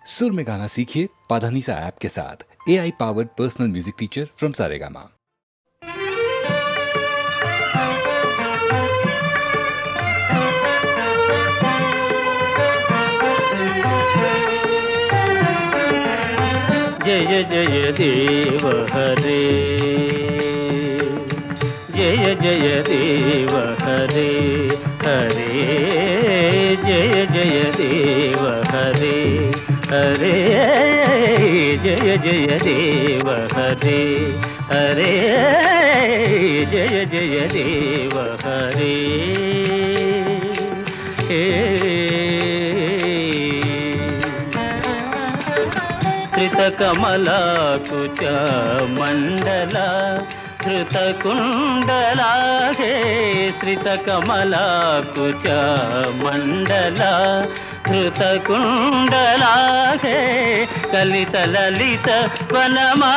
सुर में गाना सीखिए पाधानीसा ऐप के साथ। AI powered personal music teacher from Saregama. जय जय देव हरे, जय जय देव हरे हरे, जय जय देव हरे हरे, जय जय देव हरे हरे, जय जय देव हरे। कमलाकुच मंडल धृतकुंडला हे, श्रितकमलाकुच मंडल धृतकुंडला हे, कलित ललित वनमाला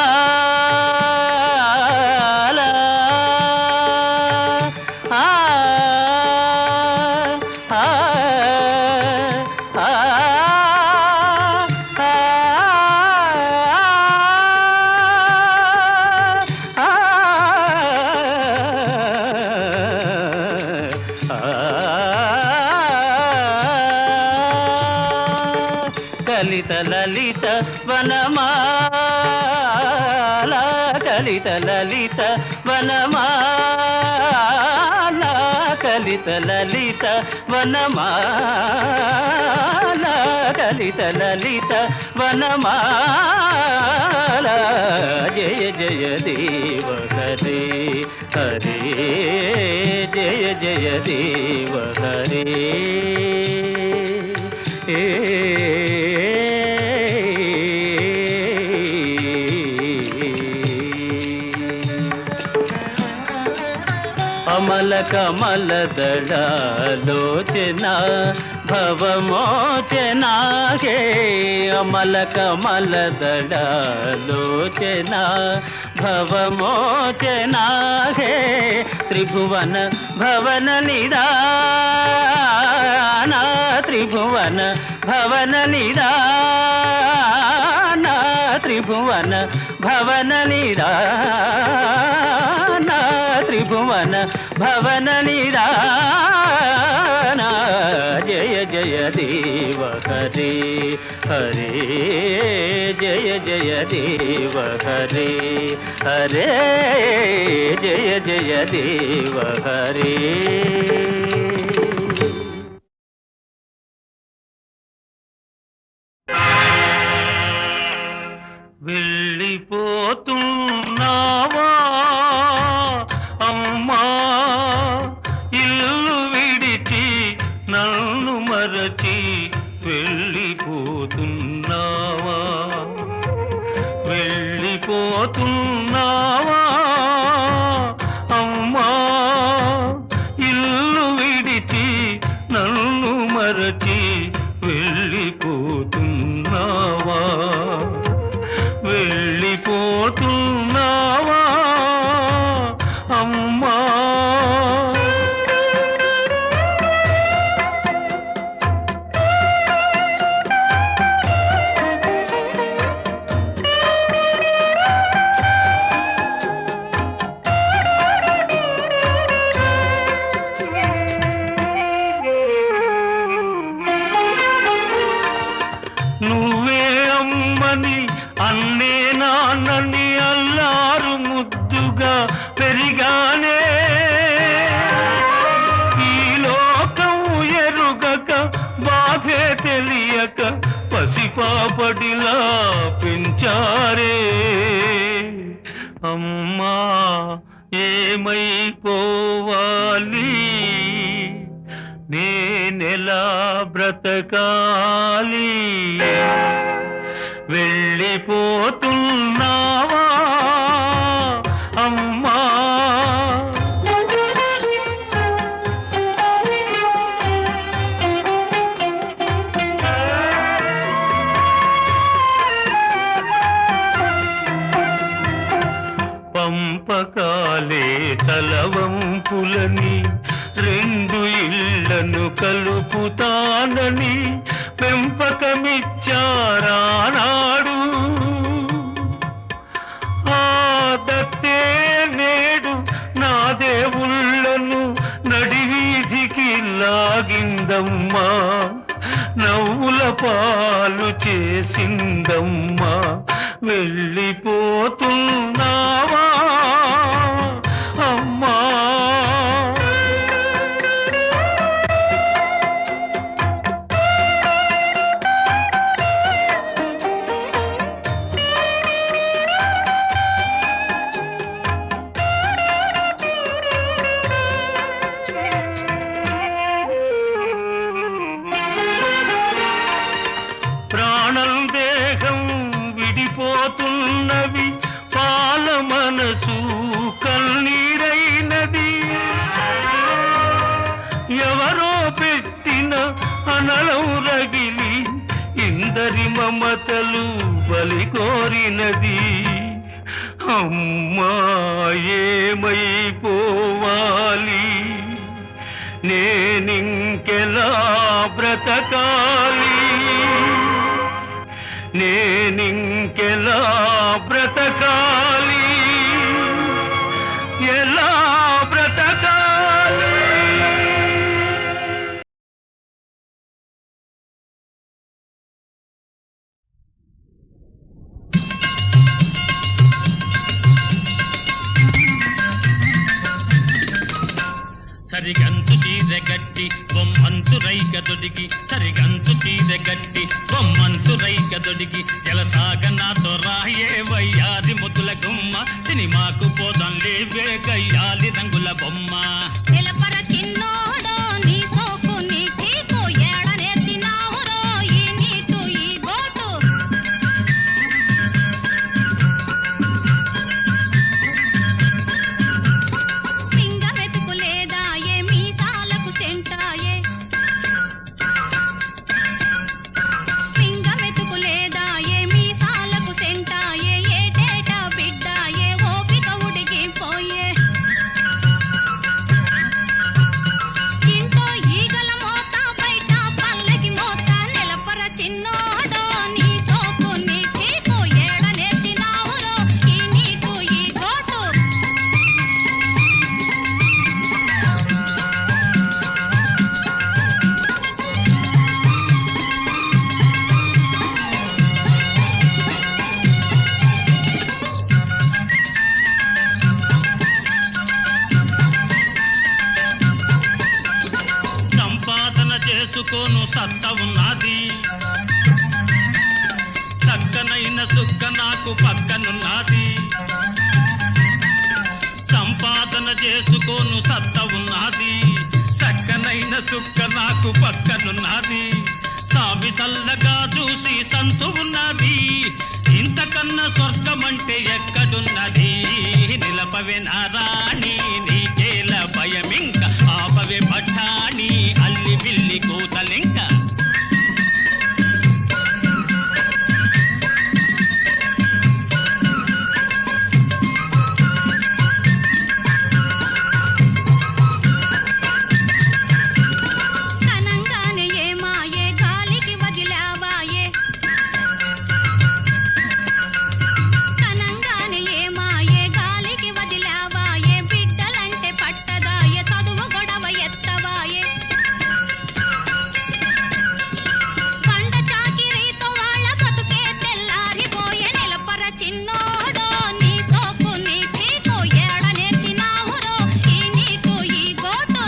ललित ललित वनमाला, कलित ललित वनमाला, कलित ललित वनमाला, कलित ललित वनमाला, जय जय देव हरे हरे, जय जय देव हरे। अमल कमल दलोचना भवमोचना हे, अमल कमल दलोचना भवमोचना हे, त्रिभुवन भवन निदान, त्रिभुवन भवन निदान, त्रिभुवन भवन निदान, त्रिभुवन भवन निदान, जय जय देव हरे हरे, जय जय देव हरे हरे, जय जय देव हरे। వెళ్ళిపోతున్నావా అమ్మా, ఇల్లు విడిచి నన్ను మరచి వెళ్ళిపోతున్నావా, వెళ్ళిపోతున్నావా అమ్మా, ఇల్లు విడిచి నన్ను మరచి వెళ్ళిపోతున్నావా, వెళ్ళిపోతున్నావా అమ్మా। నువ్వే అమ్మని అన్నే నాన్నని అల్లారు ముద్దుగా పెరిగానే, ఈ లోకం ఎరుగక బాధే తెలియక పసిపాపడిలా పెంచారే అమ్మా, ఏమైపోవాలి నేనెలా బ్రతకాలి, వెళ్ళిపోతున్నావా అమ్మా। పంపకాలే తలవంపులని రెండు ఇళ్లను కలుపుతానని పెంపకమిచ్చారా పాలు చేసిందమ్మా వెళ్ళిపోతున్నావా అమ్మా. ప్రాణం దేహం విడిపోతున్నవి పాల మనసు కన్నీరైనది. ఎవరో పెట్టిన అనలం రగిలి ఇందరి మమతలు బలి కోరినది. అమ్మా ఏమైపోవాలి నేనింకెలా బ్రతకాలి నేనింకెలా బ్రతకాలి ఎలా బ్రతకాలి. సరిగంతు చీరగట్టి బొమ్మంతు రైక దొడిగి సరిగంతు చీరగట్టి బొమ్మంతు రైక దొడిగి జలసాగ నాతో రాయే వయ్యాది ముద్దుల గుమ్మ సినిమాకు పోదాం లేవే గయ్యాలి రంగుల బొమ్మ. నిలపర చిన్నోడో నీ సోకు నీ చీకు ఏడ నేర్చినావురో ఈ నీటు ఈ గోటు. పింగ మెతుకు లేదా ఏ మీసాలకు సెంటాయే పింగ మెతుకు లేదా ఏ మీసాలకు సెంటాయే ఏటేటా బిడ్డాయే ఓపిక ఉడిగిపోయే. ఇంట్లో ఈగల మోత బయట పల్లకి మోత నిలపర చిన్నోడో నీ సోకు నీ చీకు ఏడ నేర్చినావురో ఈ నీటు ఈ గోటు. సంపాదన చేసుకోను సత్త ఉన్నది చక్కనైన సుక్క నాకు పక్కనున్నది. సంపాదన చేసుకోను సత్త ఉన్నది చక్కనైన సుక్క నాకు పక్కనున్నది. సామి సల్లగా చూసి సంతు ఉన్నది ఇంతకన్నా స్వర్గమంటే ఎక్కడున్నది. నిలపవే నారాణి నీకేల భయమింక ఆపవే పఠాణి అల్లి బిల్లి కూతలింక. కనంగానే ఏమాయే గాలికి వదిలావాయే కనంగానే ఏమాయే గాలికి వదిలావాయే బిడ్డలంటే పట్టదాయే చదువు గొడవ ఎత్తవాయే. పండ చాకిరీతో వాళ్ళ బతుకే తెల్లారిపోయే. నిలపర చిన్నోడో నీ సోకు నీ చీకు ఏడ నేర్చినావురో ఈ నీటు ఈ గోటు.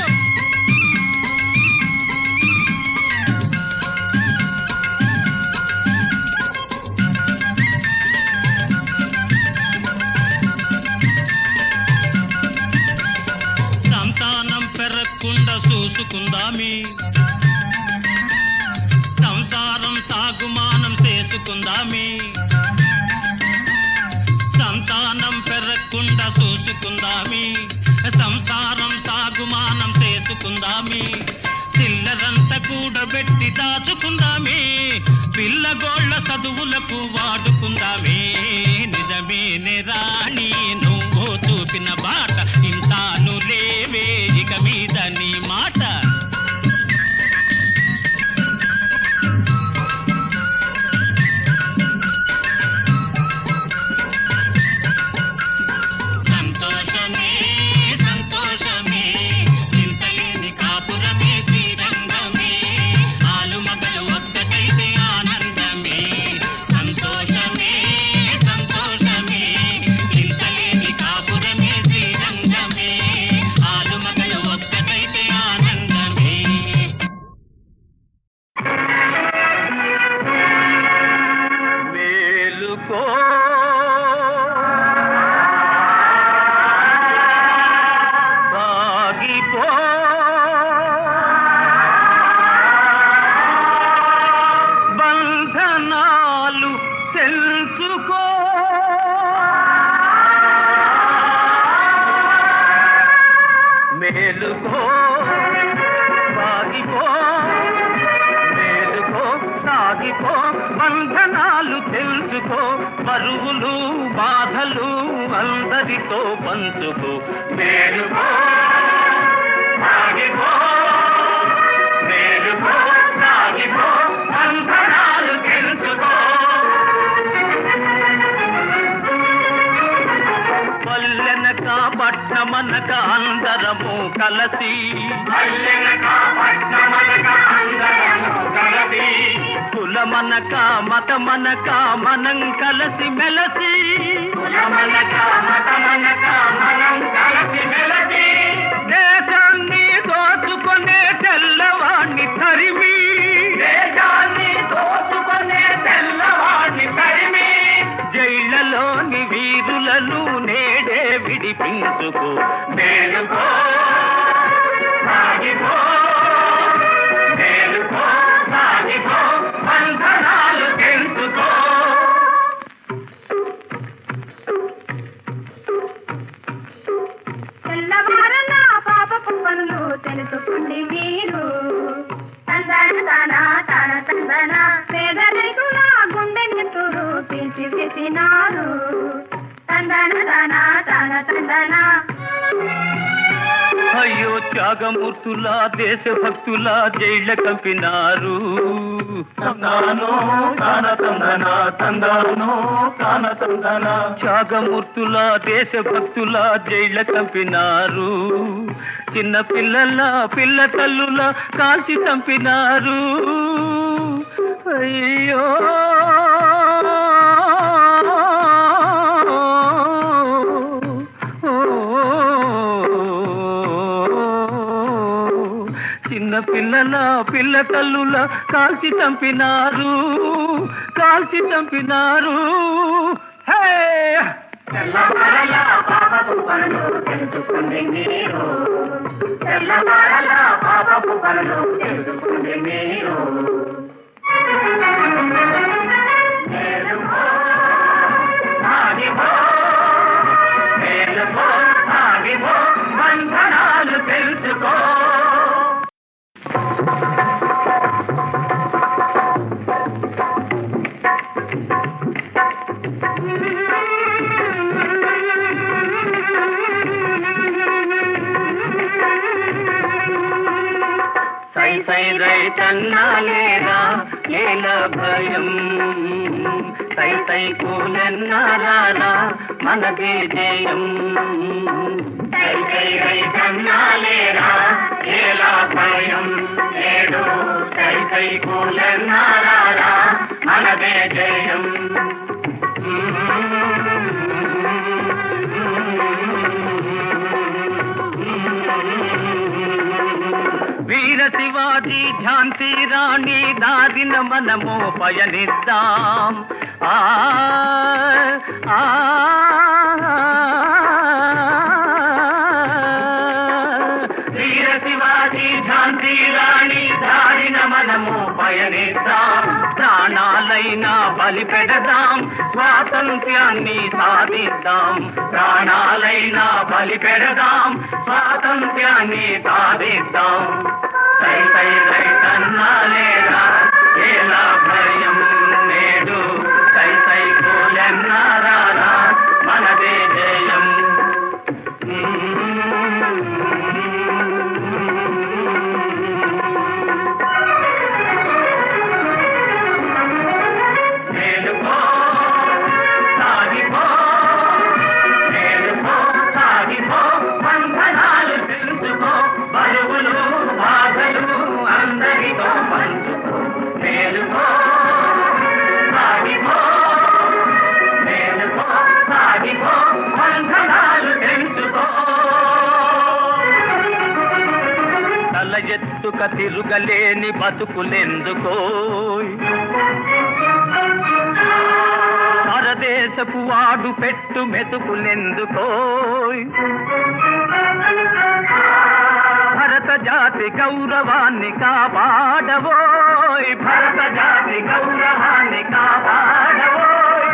సంతానం పెరగకుండా చూసుకుందామి సంసారం సాగుమానం చేసుకుందామి. సంతానం పెరగకుండా చూసుకుందామి సంసారం సాగుమానం చేసుకుందామి. చిల్లరంతా కూడబెట్టి దాచుకుందామే పిల్లగోళ్ళ చదువులకు వాడుకుందామే. నిజమేనే రాణి నువ్వు చూపిన బాట ఇంతాను లేవే ఇక మీద నీ మాట. సంతోషమే సంతోషమే చింతలేని కాపురమే శ్రీరంగమే ఆలు మగలు ఒక్కటైతే ఆనంద తెలుసుకో మేలుకో సాగిపో మేలుకో సాగిపో బంధనాలు తెలుసుకో బరువులు బాధలు అందరితో పంచుకో మేలుకో సాగిపో మేలుకో సాగిపో బంధనాలు తెలుసుకో పల్లెనక పట్నమనక అందరము కలసి కులమనక మతమనక మనం కలిసి మెలసి దేశాన్ని దోచుకునే తెల్లవాణ్ణి తరిమి జైళ్లలోని వీరులను నేడే విడిపించుకో మేలుకో సాగిపో మేలుకో సాగిపో బంధనాలు తెలుసుకో తెల్లవారల పాపపు పనులు తెలుసుకోండి మీరు తందన తన తందన పేదరికుల గుండె నెత్తురు తీర్చివేసినారు తందన తన తందన అయ్యో త్యాగమూర్తుల దేశభక్తుల జైళ్ళ కంపినారు త్యాగమూర్తుల దేశభక్తుల జైళ్ళ కంపినారు చిన్న పిల్లల పిల్ల తల్లుల కాల్చి చంపినారు అయ్యో చిన్న పిల్లల పిల్ల తల్లుల కాల్చి చంపినారు హే తెల్లవారల పాపపు పనులు తెలుసుకోండి మీరు తెల్లవారల పాపపు పనులు తెలుసుకోండి మీరు మేలుకో సాగిపో మేలుకో సాగిపో బంధనాలు తెలుసుకో సై రైతన్నాలేరా ఏల భయం సై కూలన్నారా మనదే జయం సై రైతన్నాలేరా ఏల భయం ఏడు సై కూలన్నారా మనదే జయం వీర శివాజీ ఝాన్సీ రాణి దారిన మనము పయనిద్దాం వీర శివాజీ ఝాన్సీ రాణి దారిన మనము పయనిద్దాం ప్రాణాలైనా బలి పెడదాం స్వాతంత్ర్యాన్ని సాధిద్దాం ప్రాణాలైనా బలి పెడదాం స్వాతంత్ర్యాన్ని సాధిద్దాం సై రైతన్నాలేరా ఏలా భయం నేడు సై కూలన్నారా మనదే జయం మేలుకో సాగిపో మేలుకో సాగిపో బంధనాలు తెలుసుకో బరువులు బాధలు అందరితో పంచుకో మేలుకో సాగిపో మేలుకో సాగిపో బంధనాలు తెలుసుకో తల ఎత్తుక తిరుగలేని బతుకులెందుకో పరదేశపు వాడు పెట్టు మెతుకులెందుకో భరత జాతి గౌరవాన్ని కాపాడవోయ్ భరత జాతి గౌరవాన్ని కాపాడవోయ్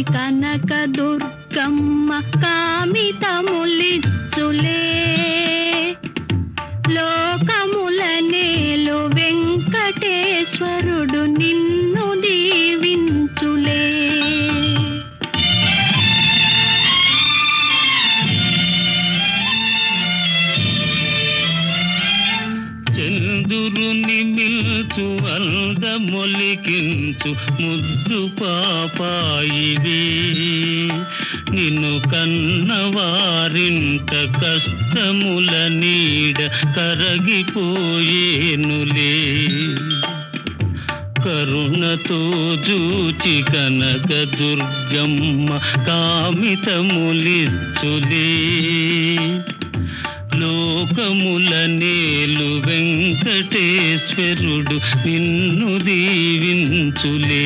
కనక దుర్గమ్మ కామితములిచ్చులే లోకముల నేలు వెంకటేశ్వరుడు నిన్ను దీవించులే చంద్రుని మిల్చు అందమొలికించు ముద్దు పాపాయివే నిన్ను కన్నవారింట కష్టముల నీడ కరగిపోయేనులే కరుణతో జూచి కనక దుర్గమ్మ కామితములిచ్చులే లోకముల నేలు వెంకటేశ్వరుడు నిన్ను దీవించులే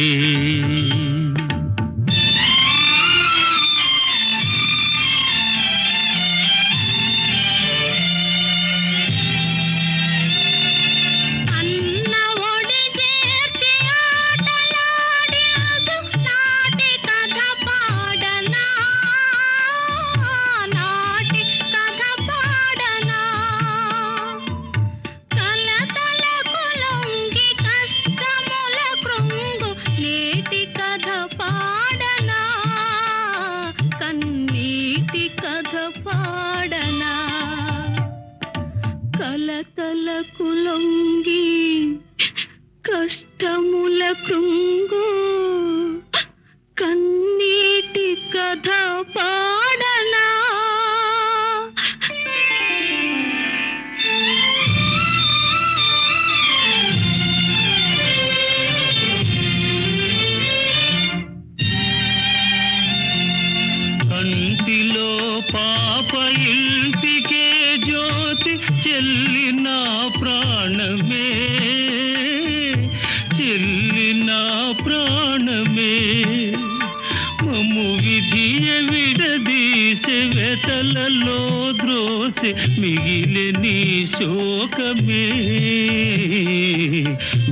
కలతలకు లొంగి కష్టముల కృంగు కన్నీటి కథ పాడనా కంటిలో పాప ఇంటికే జ్యోతి చెల్లిన ప్రాణమే చెల్లిన ప్రాణమే మమ్ము విధియ విడదీసే వెతలలో ద్రోసె మిగిలి నీ శోకమే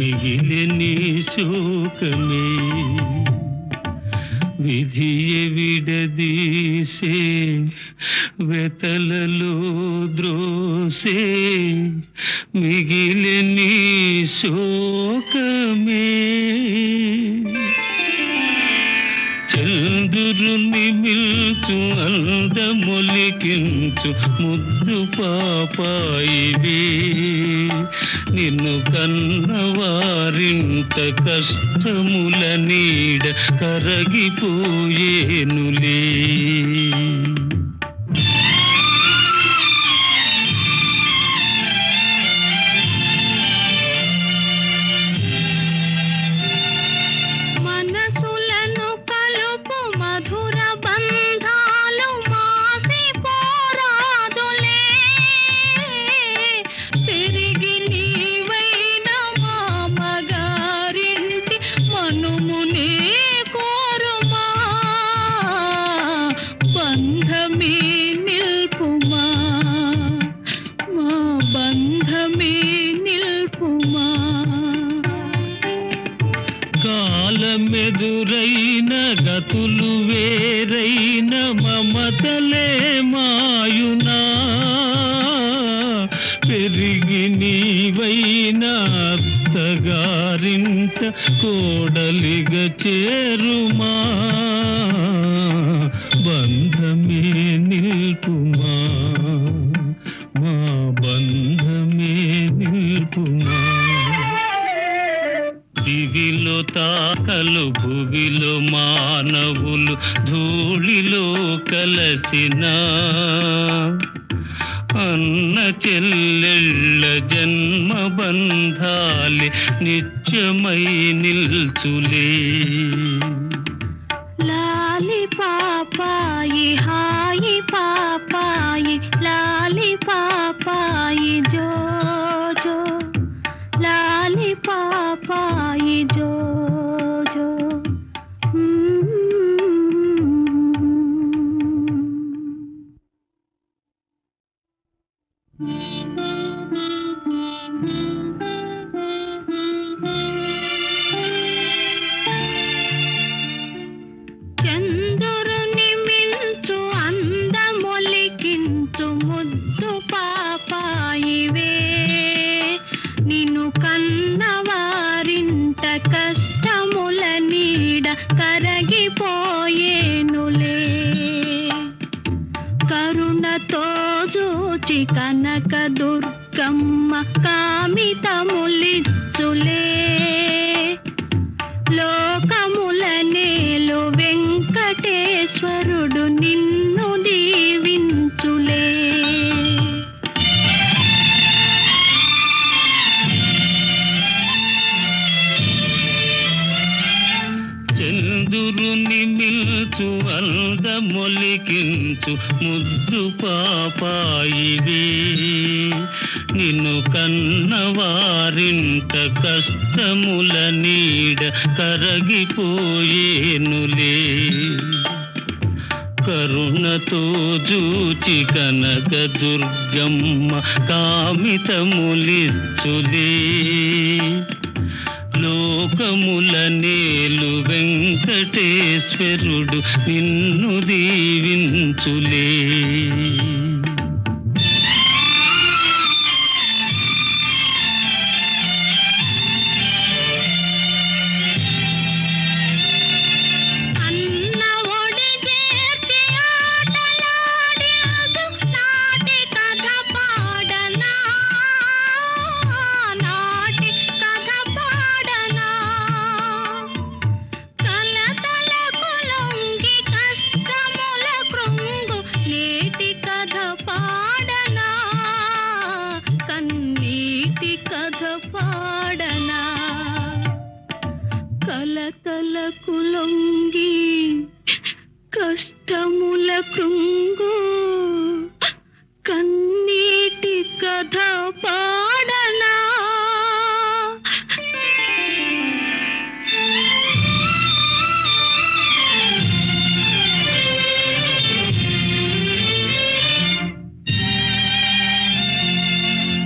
మిగిలి నీ శోకమే విధియ విడదీసే వెతలలో ద్రోసే మిగిలి నీ శోకమే చంద్రుని మిల్చు అందమొలికించు ముద్దు పాపాయివే నిన్ను కన్నవారింట కష్టముల నీడ కరగిపోయేనులే కాలమెదురైన గతులు వేరైన మమతలే మాయునా పెరిగి నీవైన అత్తగారింట కోడలిగా చేరుమా బంధమే నిల్పుమా మా బంధమే నిల్పుమా దివిలో తాకలు భువిలో మానవులు ధూళిలో కలసిన అన్న చెల్లెళ్ళ జన్మ బంధాలి నిత్యమై నిల్చులే లాలి పాపాయి హాయి పాపాయి లాలి పాపాయి జో జో లాలి పాపాయి జో జో చంద్ర దుర్గమ్మ కామితములిచ్చులే లోకముల నేలు వెంకటేశ్వరుడు నిన్ను దీవించులే చంద్రుని మిల్చు అందమొలికించు ముద్దు పాపాయివే నిన్ను కన్నవారింట కష్టముల నీడ కరగిపోయేనులే కరుణతో జూచి కనక దుర్గమ్మ కామితములిచ్చులే లోకముల నేలు వెంకటేశ్వరుడు నిన్ను దీవించులే కలతలకు లొంగి కష్టముల కృంగు కన్నీటి కథ పాడనా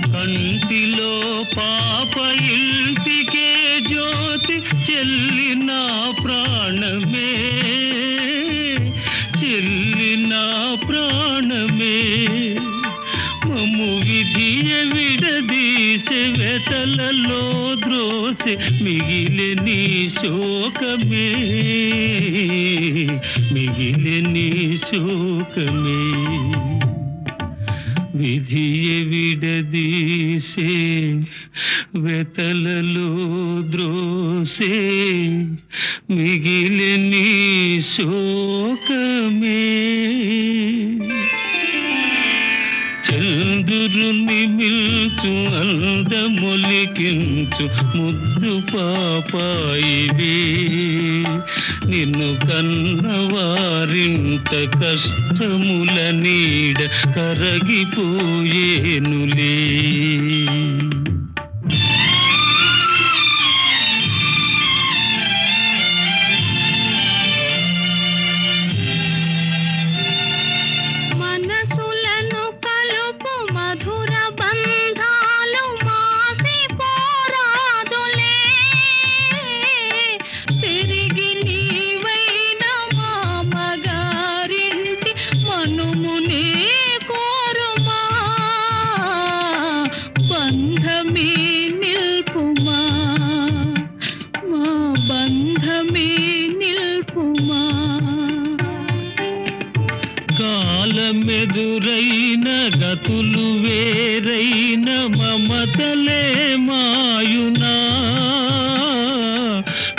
కంటిలో పాప ఇంటికే జ్యోతి చెల్లిన ప్రాణమే చెల్లిన ప్రాణమే మమ్ము విధియ విడదీసే వెతలలో ద్రోసె మిగిలే నీ శోకమే మిగిలే నీ శోకమే విధియ విడదీసే వెతలలో ద్రోసే మిగిలి నీ శోకమే చంద్రుని మిల్చు అందమొలికించు ముద్దు పాపాయివే నిన్ను కన్నవారింట కష్టముల నీడ కరగిపోయేనులే కాలమెదురైన గతులు వేరైన మమతలే మాయునా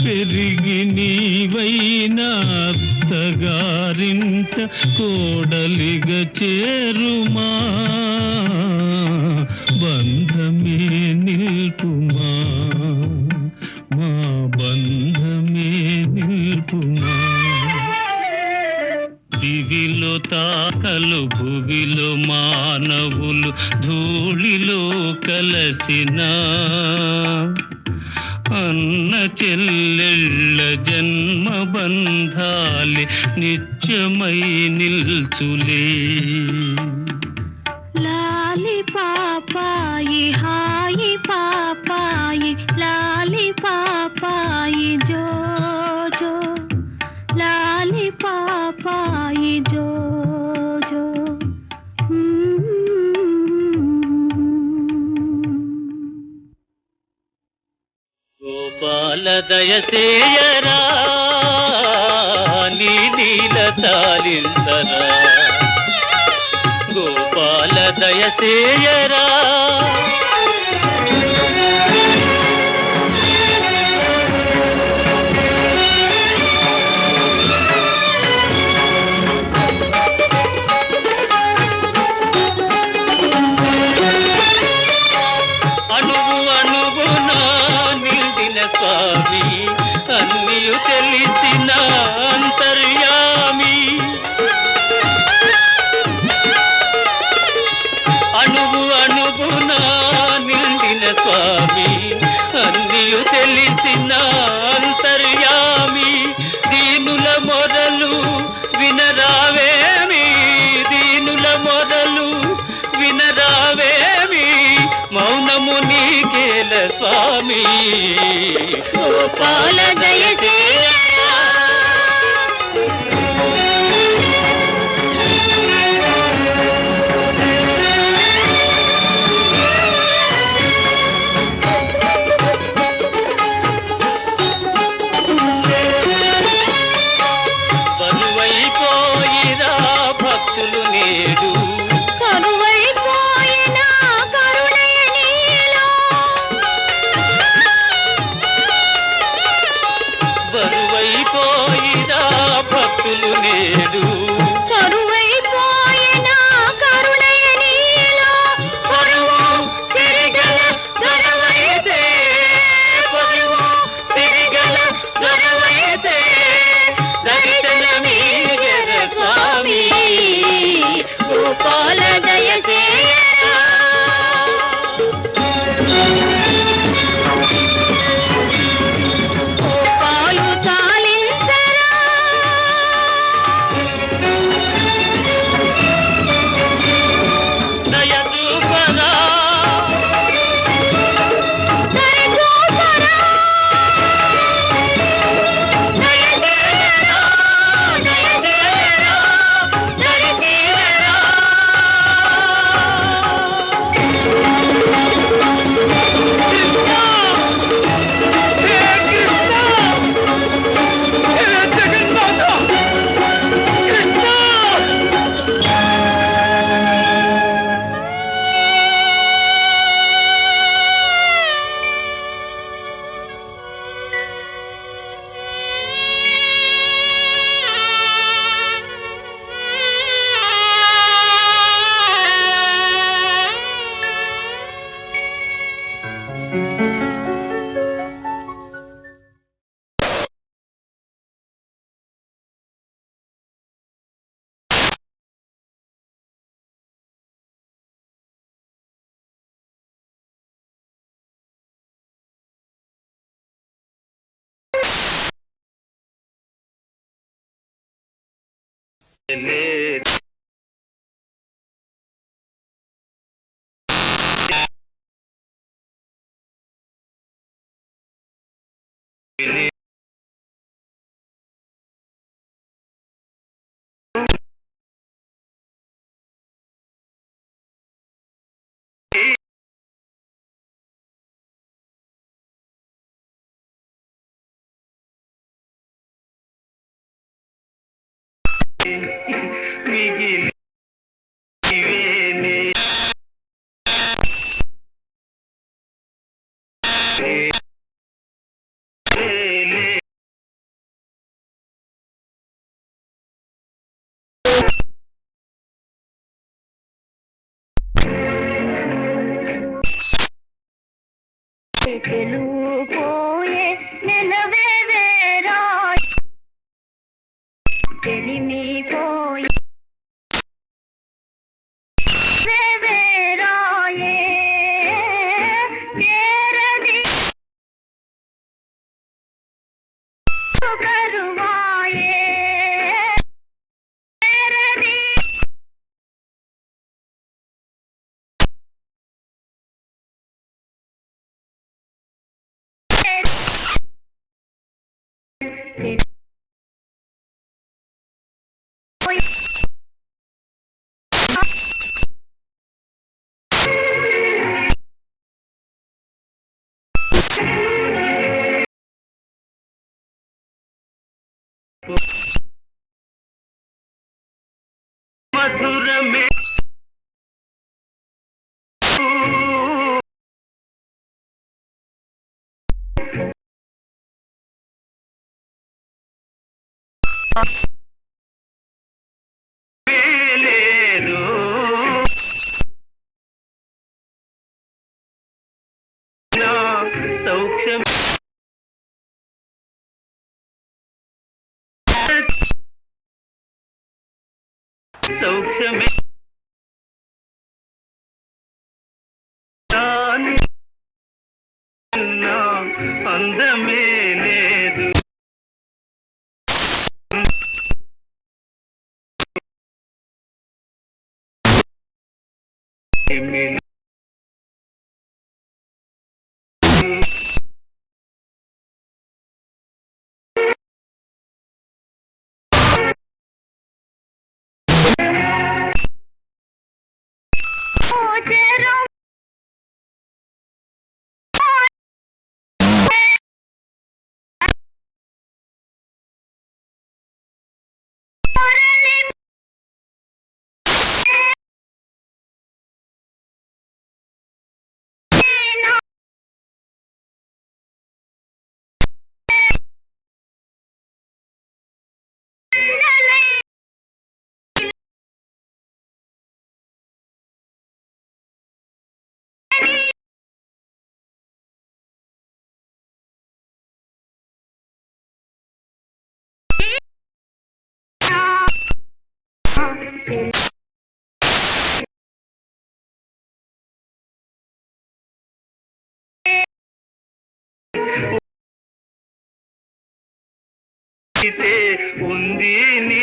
పెరిగి నీవైన అత్తగారింట కోడలిగా చేరుమా బంధమే నిల్పుమా మా బంధమే నిల్పుమా దివిలో తాకలు భువిలో మానవులు ధూళిలో కలసిన అన్న చెల్లెళ్ళ జన్మ బంధాలి నిత్యమై నిల్చులే లాలి పాపాయి హాయి పాపాయి లాలి పాపాయి జో జో లాలి పాపాయి జో జో గోపాల దయసేయరా నీ నీల తాలింతరా గోపాల దయసేయరా అణువు అణువున నిండిన స్వామి అన్నియు తెలిసిన అంతర్యామి అణువు అణువున నిండిన స్వామి అన్నియు తెలిసిన అంతర్యామి దీనుల మొరలు వినరావేమి దీనుల మొరలు వినరావేమి మౌనము నీకేల స్వామి గోపాల దయచేయరా బరువైపోయిరా భక్తులు నేడు కరువైపోయిన కరుణయ నీలో బరువైపోయిరా భక్తులు నేడు కరువైపోయిన కరుణయ నీలో పరువు తిరిగల దొరవైతే పరువు తిరిగల దొరవైతే దర్శనమీగర స్వామి గోపాల దయచేయరా గోపాలు చాలించరా దయచూపరా దయచూపరా దయచేయరా దయచేయరా దయచేయరా మిగిలి పోయే నెలవేరా తెలిమి పోయే వేరాయే తేరది కరువాయే తేరది మధురమే లేదు నా సౌఖ్యం సౌఖ్యమే దాని నా అందమే లేదు ఉంది నీ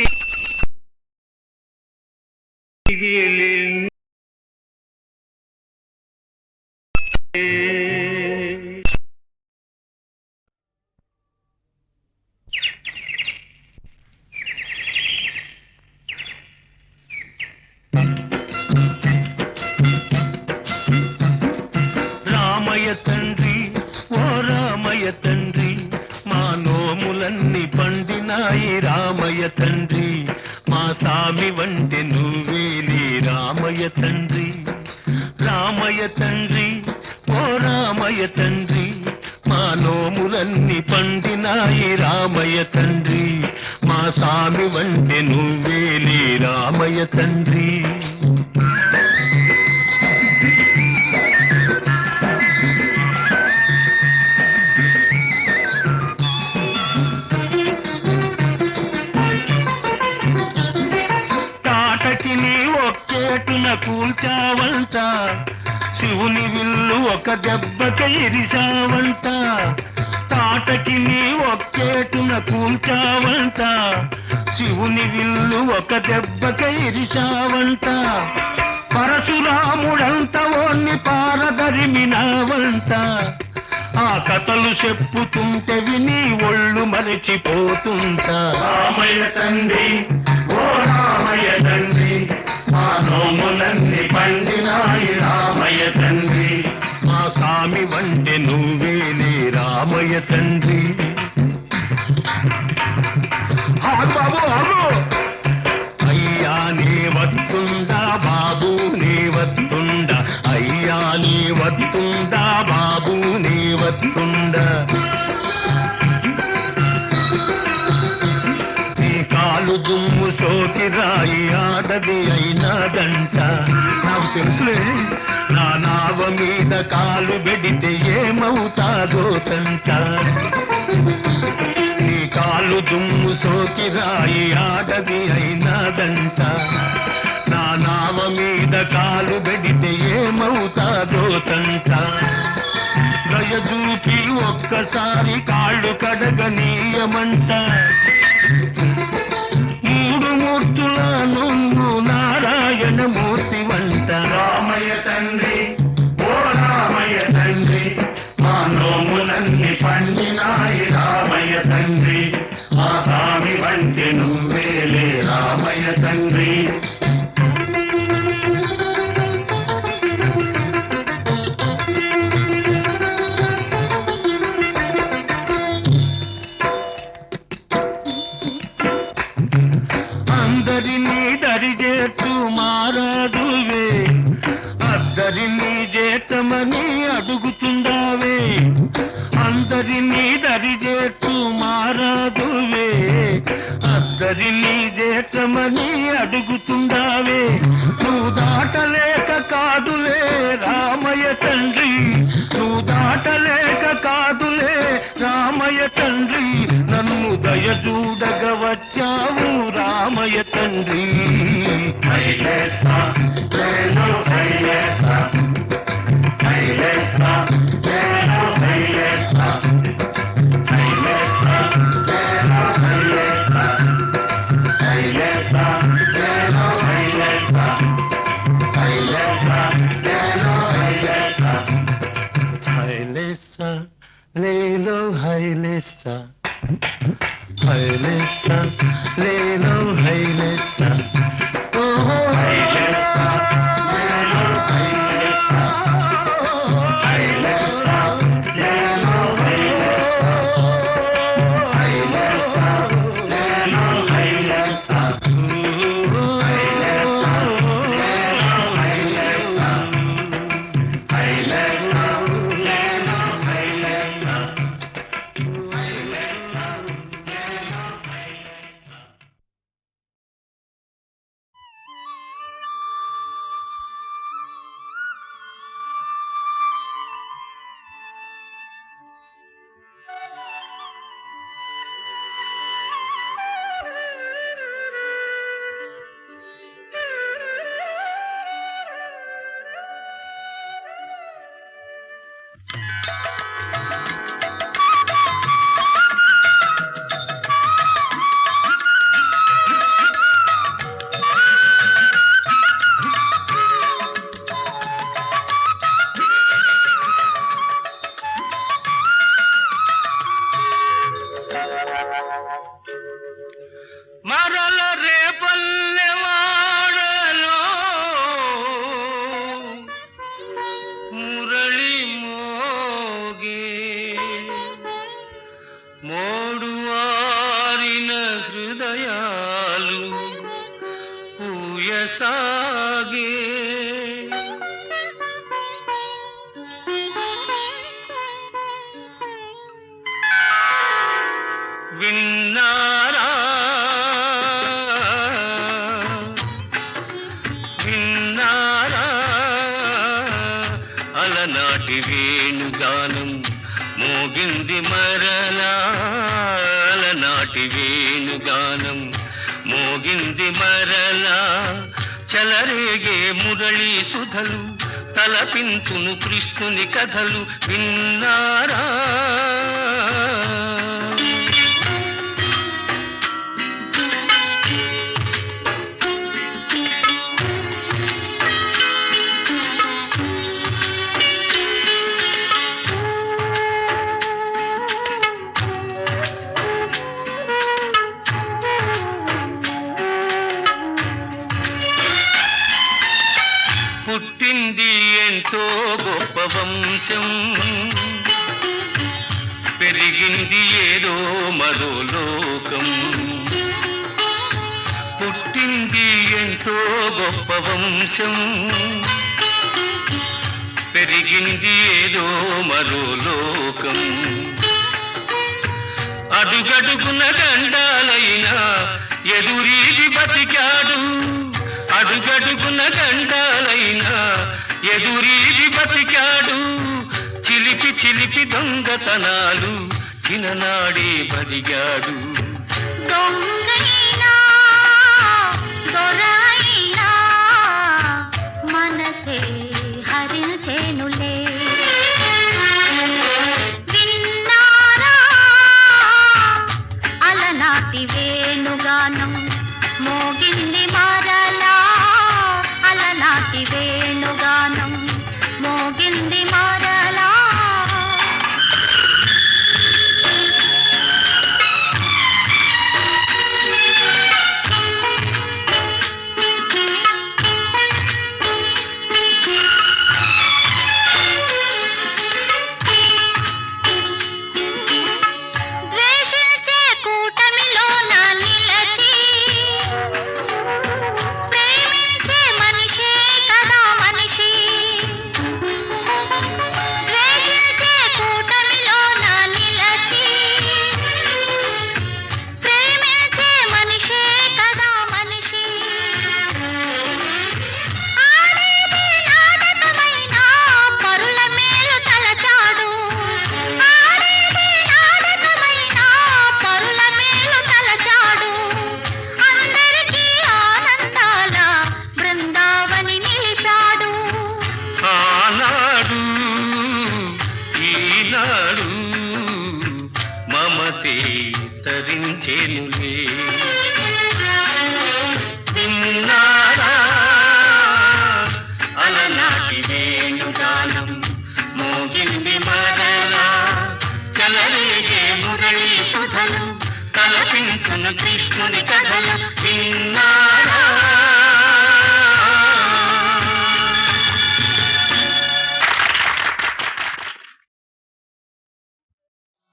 రామయ్య తండ్రి ఓ రామయ్య తండ్రి మా నోములన్నీ పండినాయి రామయ్య తండ్రి మా సామి వంటి నువ్వేలే రామయ్య తండ్రి రామయ్య తండ్రి ఓ రామయ్య తండ్రి మా నోములన్నీ పండినాయి రామయ్య తండ్రి మా సామి వంటి నువ్వేలే రామయ్య తండ్రి కూల్చావంట శివుని విల్లు ఒక దెబ్బక ఇరిశావంట తాటకి నీ ఒక్కేటున కూల్చావంట శివుని విల్లు ఒక దెబ్బక ఇరిశావంట పరశురాముడంత ఓన్ని పారదరిమినావంట ఆ కథలు చెప్పుతుంటే విని ఒళ్ళు మరచిపోతుంటా రామయ్య తండ్రి ఓ రామయ్య తండ్రి మా నోములన్నీ పండినాయి రామయ్య తండ్రి మా స్వామి వంటి నువ్వేలే రామయ్య తండ్రి బాబు అయ్యా నీ వత్తుండా బాబు నీ వత్తుండా అయ్యా నీ వత్తుండా బాబు నీ వత్తుండా దుమ్ము సోకి రాయి ఆడది అయినాదంట నాకు తెలుసులే నా నావ మీద కాలు పెడితే ఏమవుతాదో తంట నీ కాలు దుమ్ము సోకి రాయి ఆడది అయినాదంట నా నావ మీద కాలు పెడితే ఏమవుతాదో తంట దయచూపి ఒక్కసారి కాళ్ళు కడగనీయమంట మూడు మూర్తుల నువ్వు నారాయణ మూర్తి వంట రామయ్య తండ్రి ఓ రామయ్య తండ్రి మా నోములన్నీ పండినాయి రామయ్య తండ్రి మా స్వామి వంటి నువ్వేలే రామయ్య తండ్రి అందరినీ దరిచేట్టు మారాదువే అద్దరినీ చేతమని అడుగుతుండావే అందరినీ దరిచేట్టు మారాదువే చేతమని అడుగుతుండావే నువ్వు దాటలేక కాదులే రామయ్య తండ్రి నువ్వు దాటలేక కాదులే రామయ్య తండ్రి నన్ను దయచూడగ వచ్చావు రామయ్య తండ్రి లేలో హైలేసా హైలేసా లేలో హైలేసా ఓహో హైలేసా లేలో హైలేసా హైలేసా లేలో హైలేసా లేలో హైలేసా మరల రేపల్లెవాడలో మురళి మోగే మోడువారిన హృదయాలు పూయసాగే విన్నారా విన్నారా అలనాటి వేణుగానం మోగింది మరలా అలనాటి వేణుగానం మోగింది మరలా చలరేగే మురళీ సుధలు తలపింతును కృష్ణుని కథలు విన్నారా పుట్టింది ఎంతో గొప్ప వంశం పెరిగింది ఏదో మరో లోకం పుట్టింది ఎంతో గొప్ప వంశం పెరిగింది ఏదో మరో లోకం అడుగడుగున గండాలైనా ఎదురీది బతికాడు అడుగడుగున గండాలైనా ఎదురీది బతికాడు చిలిపి చిలిపి దొంగతనాలు చిన్ననాడే బదిగాడు దొంగైనా దొరైనా మనసే హరించేనులే విన్నారా అలనాటి వేణుగానం మోగింది మరలా అలనాటి వేణుగానం మోగింది మరలా పిలిచేనులే. విన్నారా అలనాటి వేణుగానం మోగింది మరలా, చెలరేగే మురళీ సుధలు తలపించును కృష్ణుని కథలు. విన్నారా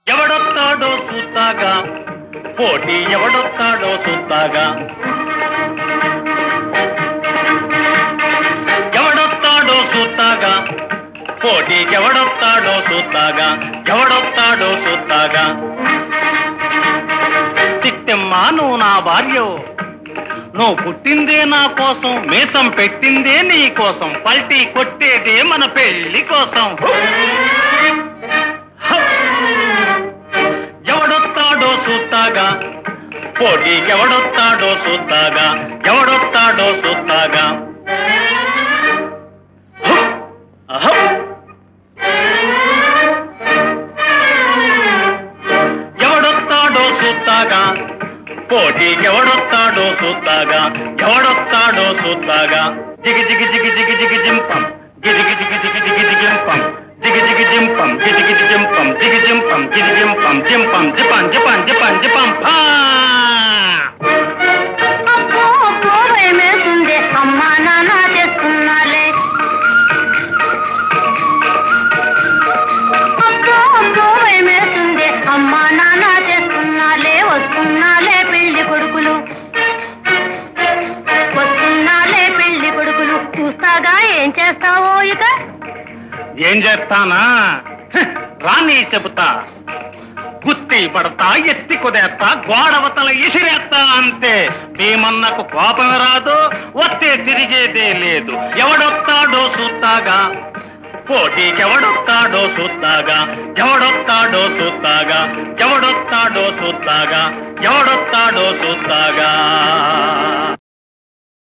ఎవడొస్తాడో చూస్తాగా, పోటీ ఎవడొస్తాడో చూస్తాగా, ఎవడొస్తాడో చూస్తాగా, పోటీకి ఎవడొస్తాడో చూస్తాగా, ఎవడొస్తాడో చూస్తాగా. చిట్టమ్మా నువ్వు నా భార్యో, నువ్వు పుట్టిందే నా కోసం, మీసం పెట్టిందే నీ కోసం, పల్టీ కొట్టేదే మన పెళ్లి కోసం. ఎవడొస్తాడో చూస్తాగా, పోటీకి ఎవడొస్తాడో చూస్తాగా, ఎవడొస్తాడో చూస్తాగా. ఎవడొస్తాడో చూస్తాగా, పోటీకి ఎవడొస్తాడో చూస్తాగా, ఎవడొస్తాడో చూస్తాగా. జిగి జిగి జిగి జిగి జిగి జింపం, గిగి జిగి జిగి జిగి జింపం, జిగి జిగి జింపం, గిగి జిగి జింపం, జిగి జింపం, గిగి జింపం, జింపం జిపం జిపం జిపం జిపం ఫా. భయమేస్తుంది అమ్మా నాన్న చేస్తున్నాలే, భయమేస్తుంది అమ్మా నాన్న చేస్తున్నాలే. వస్తున్నాలే పెళ్లి కొడుకులు, వస్తున్నాలే పెళ్లి కొడుకులు. చూస్తాగా ఏం చేస్తావో ఇక. ఏం చేస్తానా రాని చెబుతా. గుత్తి పడతా, ఎత్తి కుదేస్తా, గోడవతల ఇసిరేస్తా అంతే. భీమన్నకు కోపం రాదు, వస్తే తిరిగేదే లేదు. ఎవడొస్తాడో చూస్తాగా, పోటీకి ఎవడొస్తాడో చూస్తాగా, ఎవడొస్తాడో చూస్తాగా, ఎవడొస్తాడో చూస్తాగా, ఎవడొస్తాడో చూస్తాగా.